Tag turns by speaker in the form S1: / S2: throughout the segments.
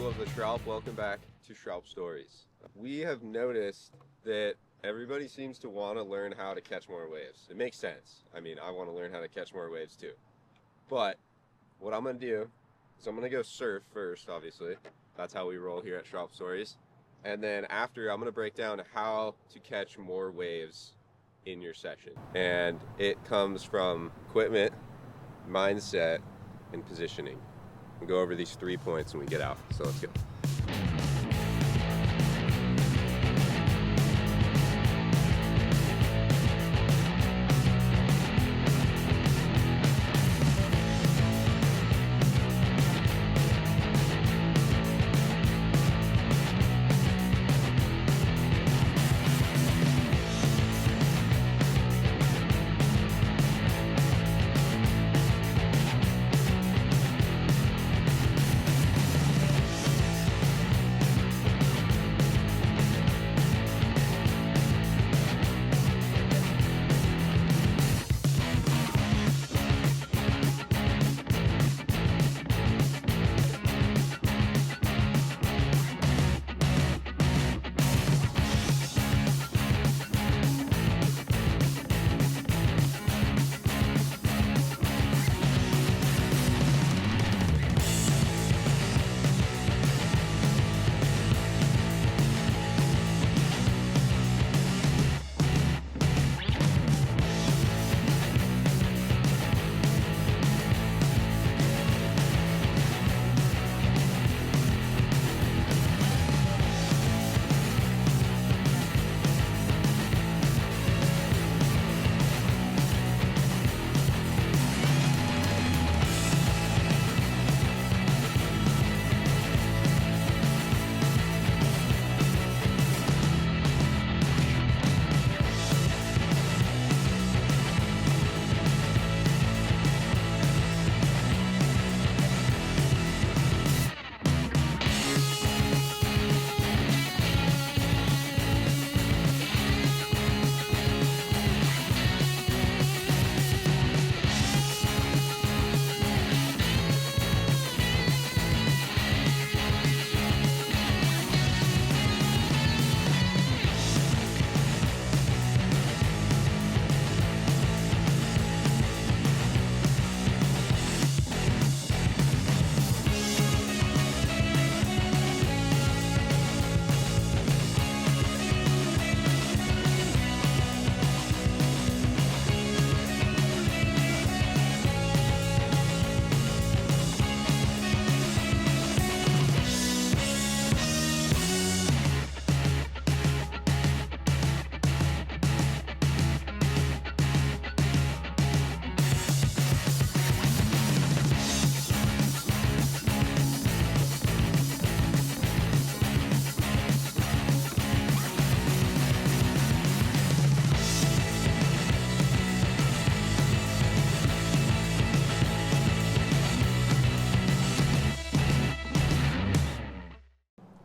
S1: of the Shroud. Welcome back to Shroud Stories. We have noticed that everybody seems to want to learn how to catch more waves. It makes sense. I mean, I want to learn how to catch more waves too. But what I'm going to do is I'm going to go surf first, obviously. That's how we roll here at Shroud Stories. And then after, I'm going to break down how to catch more waves in your session. And it comes from equipment, mindset, and positioning. We'll go over these 3 points when we get out. So let's go.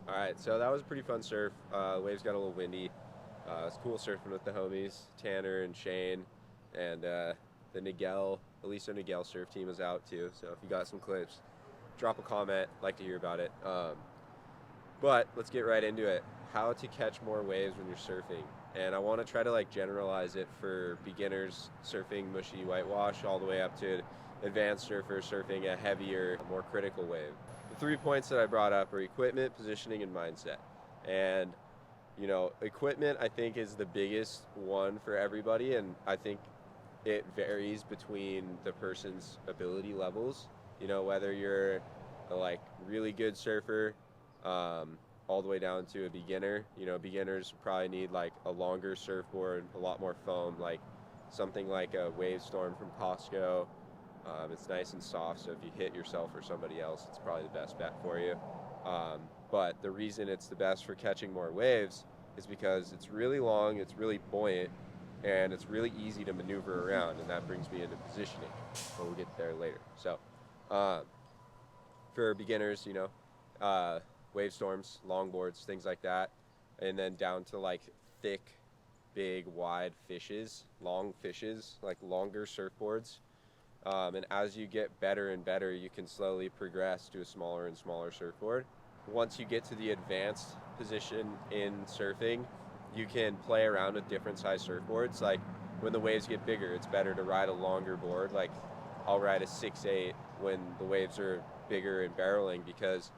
S1: Alright, so that was a pretty fun surf. Waves got a little windy. It's cool surfing with the homies, Tanner and Shane, and the Aliso Nigel surf team is out too. So if you got some clips, drop a comment. Like to hear about it. But let's get right into it. How to catch more waves when you're surfing. And I want to try to generalize it for beginners surfing mushy whitewash all the way up to advanced surfers surfing a heavier, more critical wave. The 3 points that I brought up are equipment, positioning, and mindset. And equipment I think is the biggest one for everybody, and I think it varies between the person's ability levels. Whether you're a really good surfer, all the way down to a beginner. Beginners probably need a longer surfboard, a lot more foam, like something like a Wave Storm from Costco. It's nice and soft, so if you hit yourself or somebody else, it's probably the best bet for you. But the reason it's the best for catching more waves is because it's really long, it's really buoyant, and it's really easy to maneuver around, and that brings me into positioning, but we'll get there later. So for beginners, wave storms, longboards, things like that, and then down to thick, big, wide fishes, long fishes, longer surfboards. And as you get better and better, you can slowly progress to a smaller and smaller surfboard. once you get to the advanced position in surfing, you can play around with different size surfboards. Like when the waves get bigger, it's better to ride a longer board. Like I'll ride a 6'8" when the waves are bigger and barreling, because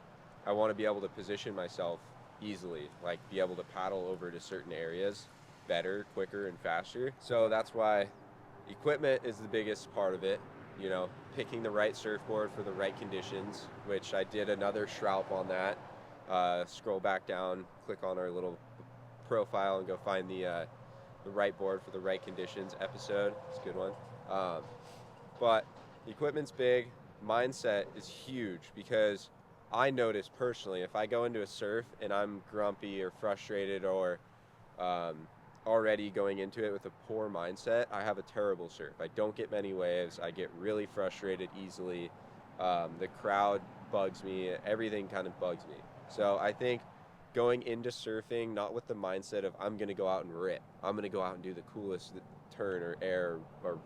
S1: I want to be able to position myself easily, like be able to paddle over to certain areas better, quicker, and faster. So that's why equipment is the biggest part of it. You know, picking the right surfboard for the right conditions, which I did another Shroud on that. Scroll back down, click on our little profile, and go find the right board for the right conditions episode. It's a good one. But equipment's big. Mindset is huge, because I notice personally, if I go into a surf and I'm grumpy or frustrated or already going into it with a poor mindset, I have a terrible surf. I don't get many waves. I get really frustrated easily. The crowd bugs me. Everything kind of bugs me. So I think going into surfing, not with the mindset of I'm going to go out and rip. I'm going to go out and do the coolest turn or air or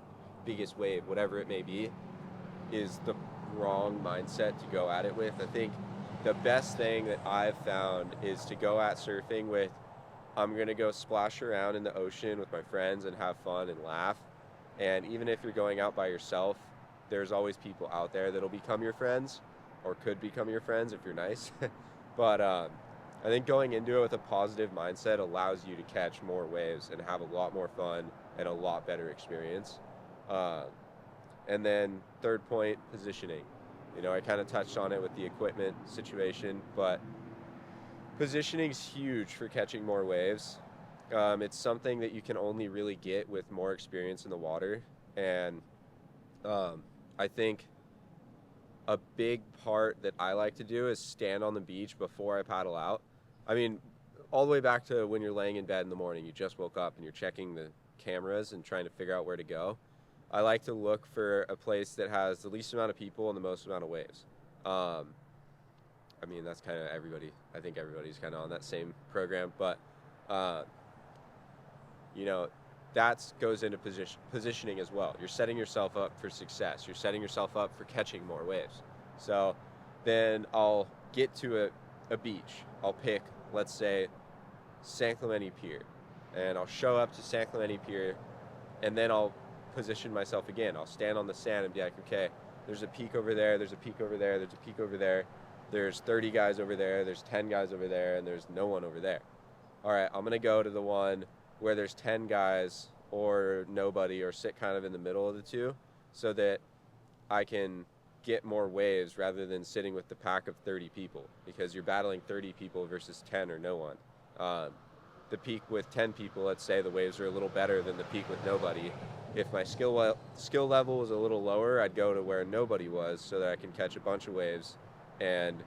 S1: biggest wave, whatever it may be, is the wrong mindset to go at it with. I think the best thing that I've found is to go at surfing with, I'm going to go splash around in the ocean with my friends and have fun and laugh. And even if you're going out by yourself, there's always people out there that'll become your friends, or could become your friends if you're nice. But I think going into it with a positive mindset allows you to catch more waves and have a lot more fun and a lot better experience. And then third point, positioning. You know, I kind of touched on it with the equipment situation, but positioning's huge for catching more waves. It's something that you can only really get with more experience in the water. And I think a big part that I like to do is stand on the beach before I paddle out. I mean, all the way back to when you're laying in bed in the morning, you just woke up and you're checking the cameras and trying to figure out where to go. I like to look for a place that has the least amount of people and the most amount of waves. I mean, that's kind of everybody. I think everybody's kind of on that same program. But, you know, that goes into positioning as well. You're setting yourself up for success. You're setting yourself up for catching more waves. So then I'll get to a beach. I'll pick, let's say, San Clemente Pier. And I'll show up to San Clemente Pier, and then I'll position myself again. I'll stand on the sand and be like, okay, there's a peak over there, there's a peak over there, there's a peak over there, there's 30 guys over there, there's 10 guys over there, and there's no one over there. All right, I'm going to go to the one where there's 10 guys or nobody, or sit kind of in the middle of the two, so that I can get more waves rather than sitting with the pack of 30 people, because you're battling 30 people versus 10 or no one. The peak with 10 people, let's say the waves are a little better than the peak with nobody. If my skill level was a little lower, I'd go to where nobody was so that I can catch a bunch of waves and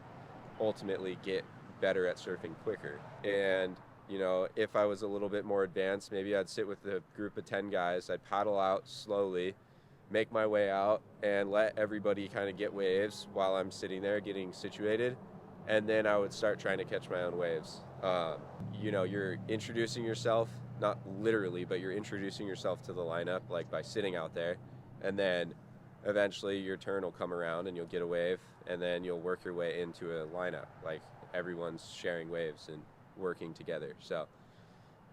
S1: ultimately get better at surfing quicker. And, you know, if I was a little bit more advanced, maybe I'd sit with a group of 10 guys, I'd paddle out slowly, make my way out, and let everybody kind of get waves while I'm sitting there getting situated. And then I would start trying to catch my own waves. You know, you're introducing yourself, not literally, but you're introducing yourself to the lineup, like by sitting out there. And then eventually your turn will come around and you'll get a wave, and then you'll work your way into a lineup. Like everyone's sharing waves and working together. So,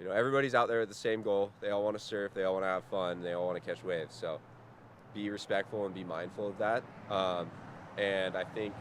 S1: you know, everybody's out there with the same goal. They all want to surf, they all want to have fun, they all want to catch waves. So be respectful and be mindful of that. And I think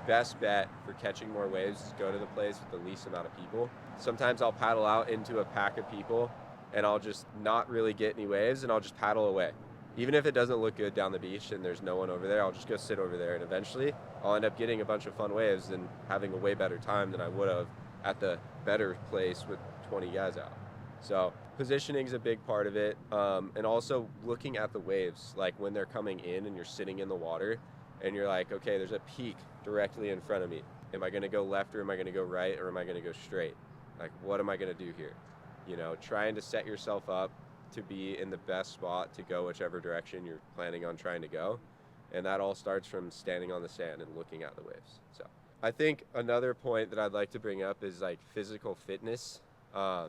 S1: best bet for catching more waves is go to the place with the least amount of people. Sometimes I'll paddle out into a pack of people and I'll just not really get any waves, and I'll just paddle away. Even if it doesn't look good down the beach and there's no one over there, I'll just go sit over there, and eventually I'll end up getting a bunch of fun waves and having a way better time than I would have at the better place with 20 guys out. So positioning is a big part of it, and also looking at the waves, like when they're coming in and you're sitting in the water and you're like, okay, there's a peak directly in front of me. Am I going to go left, or am I going to go right, or am I going to go straight? Like, what am I going to do here? You know, trying to set yourself up to be in the best spot to go whichever direction you're planning on trying to go. And that all starts from standing on the sand and looking at the waves. So I think another point that I'd like to bring up is like physical fitness. I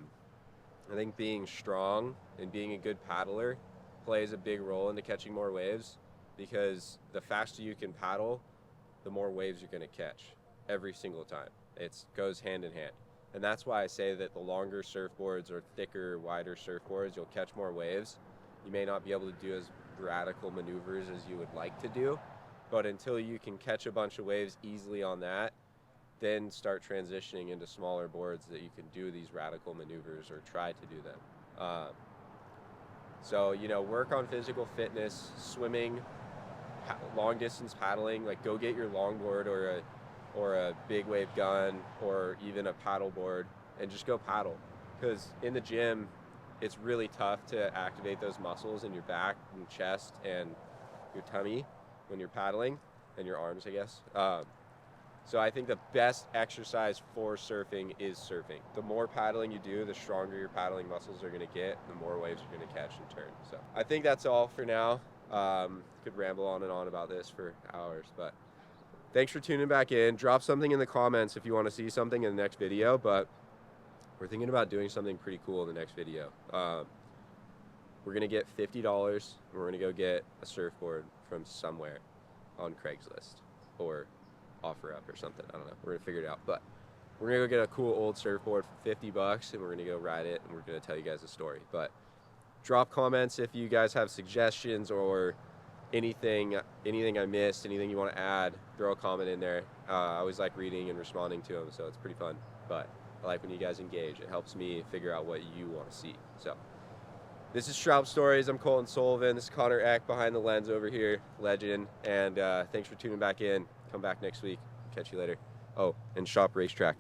S1: think being strong and being a good paddler plays a big role into catching more waves, because the faster you can paddle, the more waves you're going to catch every single time. It goes hand in hand. And that's why I say that the longer surfboards or thicker, wider surfboards, you'll catch more waves. You may not be able to do as radical maneuvers as you would like to do, but until you can catch a bunch of waves easily on that, then start transitioning into smaller boards that you can do these radical maneuvers or try to do them. So, work on physical fitness, swimming, long distance paddling, like go get your longboard or a big wave gun or even a paddle board and just go paddle. Because in the gym, it's really tough to activate those muscles in your back and chest and your tummy when you're paddling, and your arms, I guess. So I think the best exercise for surfing is surfing. The more paddling you do, the stronger your paddling muscles are going to get, the more waves you're going to catch and turn. So I think that's all for now. Could ramble on and on about this for hours, but thanks for tuning back in. Drop something in the comments if you want to see something in the next video, but we're thinking about doing something pretty cool in the next video. We're going to get $50 and we're going to go get a surfboard from somewhere on Craigslist or OfferUp or something. I don't know. We're going to figure it out, but we're going to go get a cool old surfboard for $50 and we're going to go ride it and we're going to tell you guys a story. But drop comments if you guys have suggestions or anything I missed, anything you want to add. Throw a comment in there. I always like reading and responding to them, so it's pretty fun. But I like when you guys engage. It helps me figure out what you want to see. So this is Shroud Stories. I'm Colton Sullivan. This is Connor Eck behind the lens over here, legend. And thanks for tuning back in. Come back next week. Catch you later. Oh, and shop Racetrack.